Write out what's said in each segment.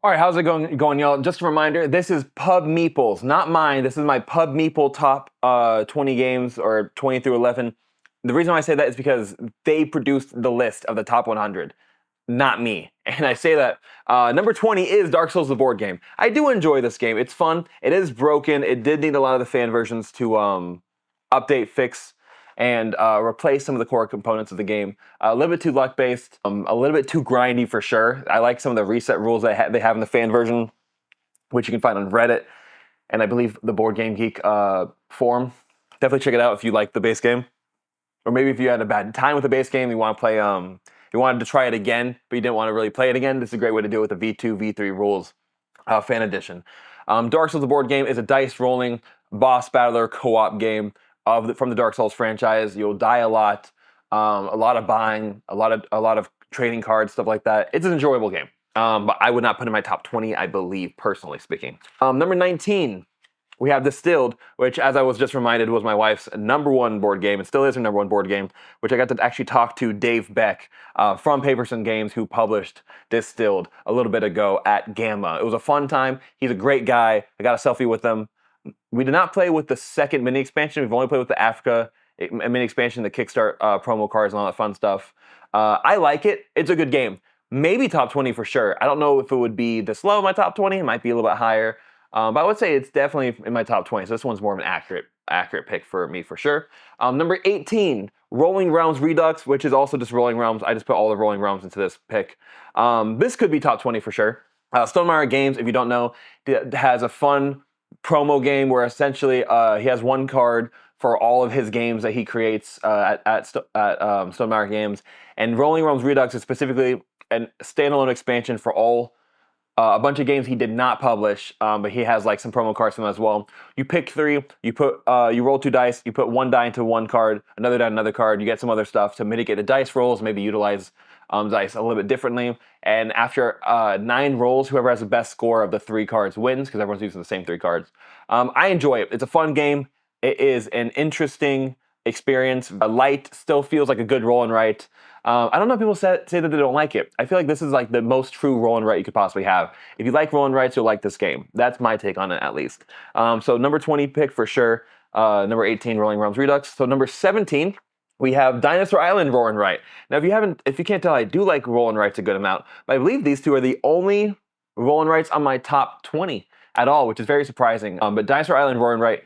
All right, how's it going, y'all? Just a reminder, this is PubMeeple's, not mine. This is my PubMeeple top 20 games or 20 through 11. The reason why I say that is because they produced the list of the top 100, not me. And I say that number 20 is Dark Souls, the board game. I do enjoy this game. It's fun. It is broken. It did need a lot of the fan versions to update, fix, and replace some of the core components of the game. A little bit too luck-based, a little bit too grindy for sure. I like some of the reset rules they have in the fan version, which you can find on Reddit, and I believe the Board Game Geek forum. Definitely check it out if you like the base game. Or maybe if you had a bad time with the base game, you want to play, you wanted to try it again, but you didn't want to really play it again, this is a great way to do it with the V2, V3 rules fan edition. Dark Souls, the board game, is a dice rolling boss battler co-op game from the Dark Souls franchise. You'll die a lot of buying, a lot of trading cards, stuff like that. It's an enjoyable game, but I would not put it in my top 20, I believe, personally speaking. Number 19, we have Distilled, which, as I was just reminded, was my wife's number one board game. It still is her number one board game, which I got to actually talk to Dave Beck from Paperson Games, who published Distilled a little bit ago at Gamma. It was a fun time. He's a great guy. I got a selfie with him. We did not play with the second mini expansion. We've only played with the Africa mini expansion, the Kickstart promo cards and all that fun stuff. I like it. It's a good game. Maybe top 20 for sure. I don't know if it would be this low in my top 20. It might be a little bit higher. But I would say it's definitely in my top 20. So this one's more of an accurate pick for me for sure. Number 18, Rolling Realms Redux, which is also just Rolling Realms. I just put all the Rolling Realms into this pick. This could be top 20 for sure. Stonemaier Games, if you don't know, has a fun promo game where essentially he has one card for all of his games that he creates at Stonemaier Games. And Rolling Realms Redux is specifically a standalone expansion for all a bunch of games he did not publish, but he has like some promo cards from them as well. You pick three, you roll two dice, you put one die into one card, another die, another card, you get some other stuff to mitigate the dice rolls, maybe utilize dice a little bit differently. And after 9 rolls, whoever has the best score of the 3 cards wins, because everyone's using the same 3 cards. I enjoy it. It's a fun game. It is an interesting experience. Light still feels like a good roll and write. I don't know if people say that they don't like it. I feel like this is like the most true roll and write you could possibly have. If you like roll and writes, you'll like this game. That's my take on it, at least. So number 20 pick for sure. Number 18, Rolling Realms Redux. So number 17, we have Dinosaur Island Roll and Write. Now, if you can't tell, I do like roll and writes a good amount. But I believe these two are the only roll and writes on my top 20 at all, which is very surprising. But Dinosaur Island Roll and Write,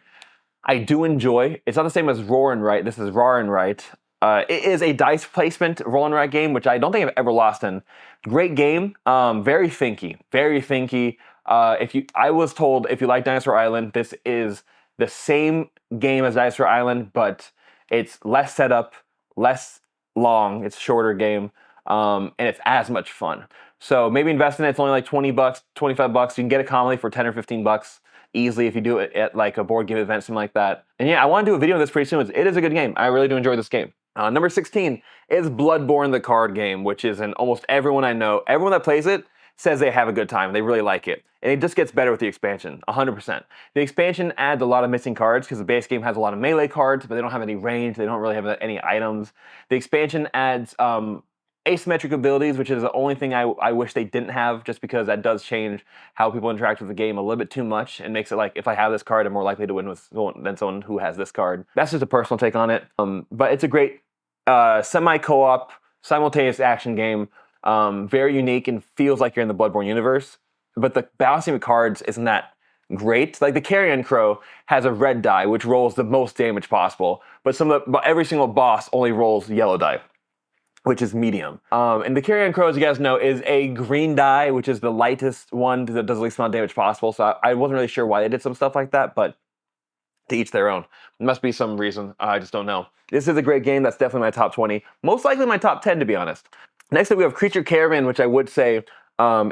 I do enjoy. It's not the same as Roar and Write. This is Roar and Write. It is a dice placement roll and write game, which I don't think I've ever lost in. Great game, very thinky, very thinky. I was told if you like Dinosaur Island, this is the same game as Dinosaur Island, but it's less setup, less long. It's a shorter game, and it's as much fun. So maybe invest in it. It's only like $20, $25. You can get a commonly for 10 or 15 bucks easily if you do it at like a board game event, something like that. And yeah, I want to do a video of this pretty soon. It is a good game. I really do enjoy this game. Number 16 is Bloodborne, the card game, which is in almost everyone I know. Everyone that plays it says they have a good time. They really like it. And it just gets better with the expansion, 100%. The expansion adds a lot of missing cards because the base game has a lot of melee cards, but they don't have any range. They don't really have any items. The expansion adds asymmetric abilities, which is the only thing I wish they didn't have, just because that does change how people interact with the game a little bit too much and makes it like, if I have this card, I'm more likely to win than someone who has this card. That's just a personal take on it. But it's a great semi-co-op, simultaneous action game. Very unique and feels like you're in the Bloodborne universe. But the balancing of cards isn't that great. Like the Carrion Crow has a red die, which rolls the most damage possible. But every single boss only rolls yellow die, which is medium. And the Carrion Crow, as you guys know, is a green die, which is the lightest one that does the least amount of damage possible. So I wasn't really sure why they did some stuff like that, but to each their own. There must be some reason. I just don't know. This is a great game. That's definitely my top 20. Most likely my top 10, to be honest. Next up, we have Creature Caravan, which I would say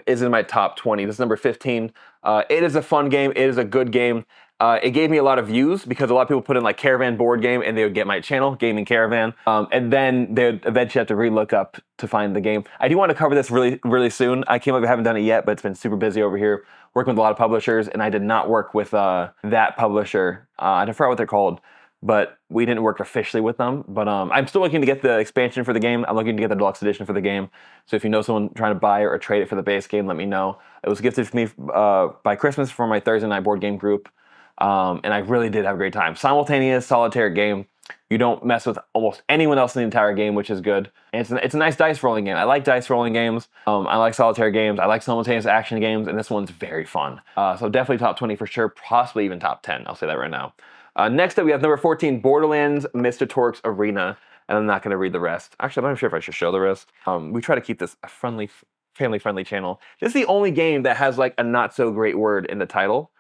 is in my top 20. This is number 15. It is a fun game. It is a good game. It gave me a lot of views because a lot of people put in like Caravan board game and they would get my channel, Gaming Caravan. And then they would eventually have to re-look up to find the game. I do want to cover this really, really soon. I haven't done it yet, but it's been super busy over here working with a lot of publishers, and I did not work with that publisher. I forgot what they're called. but we didn't work officially with them. But I'm still looking to get the expansion for the game. I'm looking to get the deluxe edition for the game. So if you know someone trying to buy or trade it for the base game, let me know. It was gifted to me by Christmas from my Thursday night board game group, and I really did have a great time. Simultaneous solitaire game. You don't mess with almost anyone else in the entire game, which is good. And it's a nice dice rolling game. I like dice rolling games. I like solitaire games. I like simultaneous action games, and this one's very fun. So definitely top 20 for sure, possibly even top 10. I'll say that right now. Next up, we have number 14, Borderlands Mr. Torque's Arena. And I'm not going to read the rest. Actually, I'm not sure if I should show the rest. We try to keep this a family-friendly channel. This is the only game that has like a not-so-great word in the title,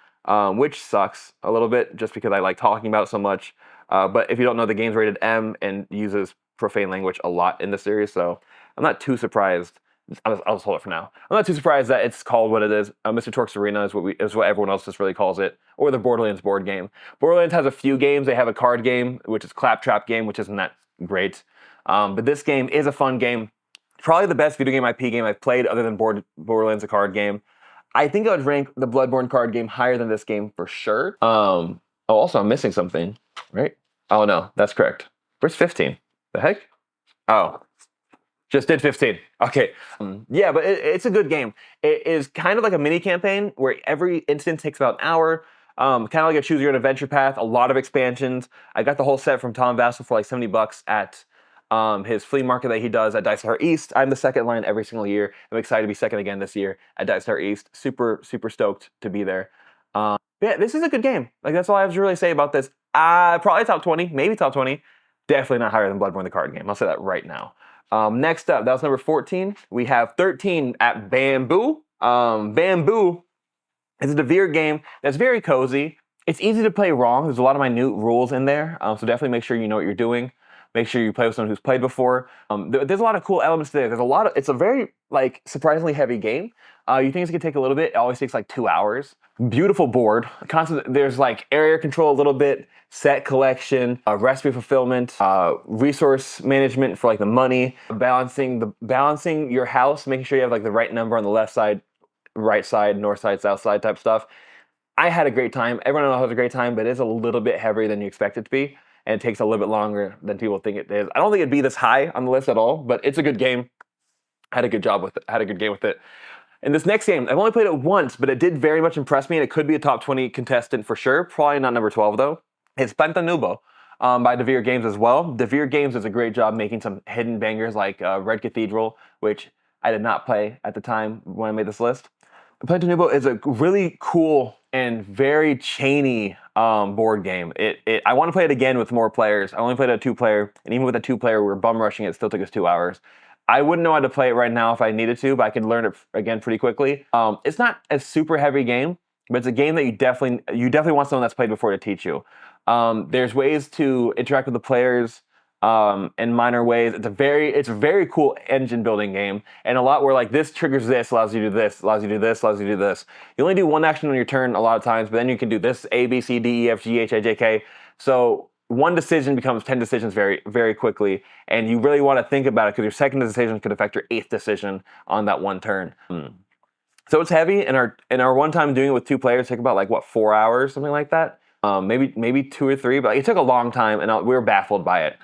which sucks a little bit just because I like talking about it so much. But if you don't know, the game's rated M and uses profane language a lot in the series, so I'm not too surprised. I'll just hold it for now. I'm not too surprised that it's called what it is. Mr. Torque's Arena is what everyone else just really calls it, or the Borderlands board game. Borderlands has a few games. They have a card game, which is Claptrap game, which isn't that great. But this game is a fun game. Probably the best video game IP game I've played other than Borderlands, a card game. I think I would rank the Bloodborne card game higher than this game for sure. Also, I'm missing something, right? Oh, no, that's correct. Where's 15? The heck? Oh, just did 15. Okay. Yeah, but it's a good game. It is kind of like a mini campaign where every instance takes about an hour. Kind of like a choose your own adventure path. A lot of expansions. I got the whole set from Tom Vassell for like $70 at his flea market that he does at Dice Tower East. I'm the second line every single year. I'm excited to be second again this year at Dice Tower East. Super, super stoked to be there. Yeah, this is a good game. Like, that's all I have to really say about this. Probably top 20, maybe top 20. Definitely not higher than Bloodborne the card game. I'll say that right now. Next up, that was number 14. We have 13 at Bamboo. Bamboo is a Devere game that's very cozy. It's easy to play wrong. There's a lot of minute rules in there, so definitely make sure you know what you're doing. Make sure you play with someone who's played before. There's a lot of cool elements there. It's a very, like, surprisingly heavy game. You think it's gonna take a little bit. It always takes like 2 hours. Beautiful board. There's like area control a little bit, set collection, recipe fulfillment, resource management for like the money, balancing your house, making sure you have like the right number on the left side, right side, north side, south side type stuff. I had a great time. Everyone else has a great time, but it is a little bit heavier than you expect it to be, and it takes a little bit longer than people think it is. I don't think it'd be this high on the list at all, but it's a good game. Had a good job with it. Had a good game with it. And this next game, I've only played it once, but it did very much impress me, and it could be a top 20 contestant for sure. Probably not number 12, though. It's Plantanubo by Devere Games as well. Devere Games does a great job making some hidden bangers like Red Cathedral, which I did not play at the time when I made this list. Plantanubo is a really cool and very chainy board game. I want to play it again with more players. I only played a 2-player, and even with a 2-player, we were bum rushing it. It still took us 2 hours. I wouldn't know how to play it right now if I needed to, but I could learn it again pretty quickly. It's not a super heavy game, but it's a game that you definitely want someone that's played before to teach you. There's ways to interact with the players in minor ways. It's a very cool engine building game, and a lot where like this triggers this, allows you to do this, allows you to do this, allows you to do this. You only do one action on your turn a lot of times, but then you can do this A, B, C, D, E, F, G, H, I, J, K. So one decision becomes 10 decisions very, very quickly, and you really want to think about it because your second decision could affect your 8th decision on that one turn. So it's heavy, and our one time doing it with 2 players took about like 4 hours, something like that. Maybe 2 or 3, but it took a long time, and we were baffled by it.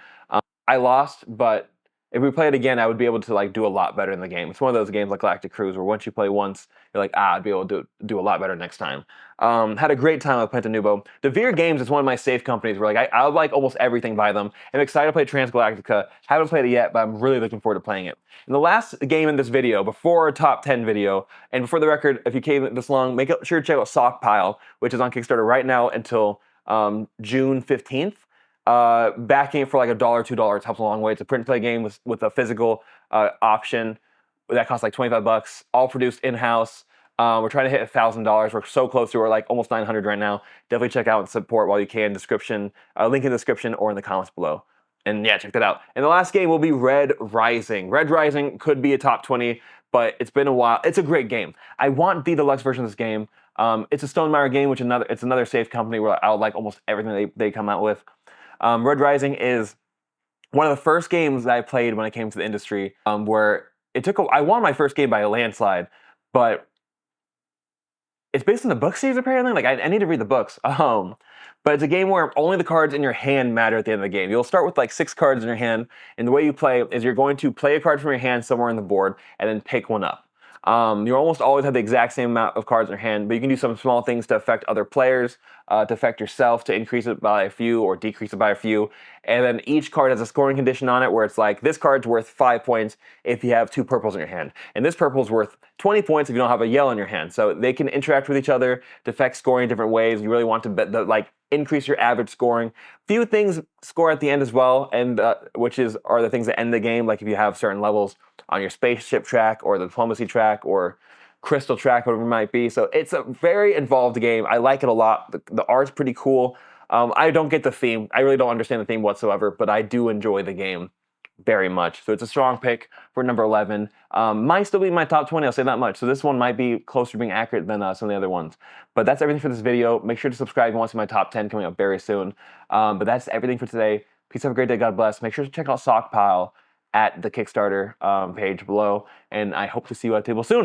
I lost, but if we play it again, I would be able to like do a lot better in the game. It's one of those games like Galactic Cruise where once you play once, you're like, I'd be able to do a lot better next time. Had a great time with Plantanubo. Devere Games is one of my safe companies where like I like almost everything by them. I'm excited to play Transgalactica. Haven't played it yet, but I'm really looking forward to playing it. And the last game in this video, before our top 10 video, and for the record, if you came this long, make sure to check out Sockpile, which is on Kickstarter right now until June 15th. Backing it for like $1, $2 helps a long way. It's a print and play game with a physical option that costs like $25, all produced in-house. We're trying to hit $1,000. We're so close to, we're like almost 900 right now. Definitely check out and support while you can. Description, link in the description or in the comments below. And yeah, check that out. And the last game will be Red Rising. Red Rising could be a top 20, but it's been a while. It's a great game. I want the deluxe version of this game. It's a Stonemaier game, which it's another safe company where I like almost everything they come out with. Red Rising is one of the first games that I played when I came to the industry, where I won my first game by a landslide, but It's based on the book series apparently. Like I need to read the books. But it's a game where only the cards in your hand matter at the end of the game. You'll start with like 6 cards in your hand, and the way you play is you're going to play a card from your hand somewhere on the board and then pick one up. You almost always have the exact same amount of cards in your hand, but you can do some small things to affect other players, to affect yourself, to increase it by a few or decrease it by a few. And then each card has a scoring condition on it where it's like, this card's worth 5 points if you have 2 purples in your hand. And this purple's worth 20 points if you don't have a yellow in your hand. So they can interact with each other to affect scoring in different ways. You really want to increase your average scoring. Few things score at the end as well, and are the things that end the game, like if you have certain levels on your spaceship track or the diplomacy track or crystal track, whatever it might be. So it's a very involved game. I like it a lot. The art's pretty cool. I don't get the theme. I really don't understand the theme whatsoever, but I do enjoy the game very much. So it's a strong pick for number 11. Might still be in my top 20, I'll say that much. So this one might be closer to being accurate than some of the other ones. But that's everything for this video. Make sure to subscribe if you want to see my top 10 coming up very soon. But that's everything for today. Peace, have a great day, God bless. Make sure to check out Stockpile at the Kickstarter page below, and I hope to see you at the table soon.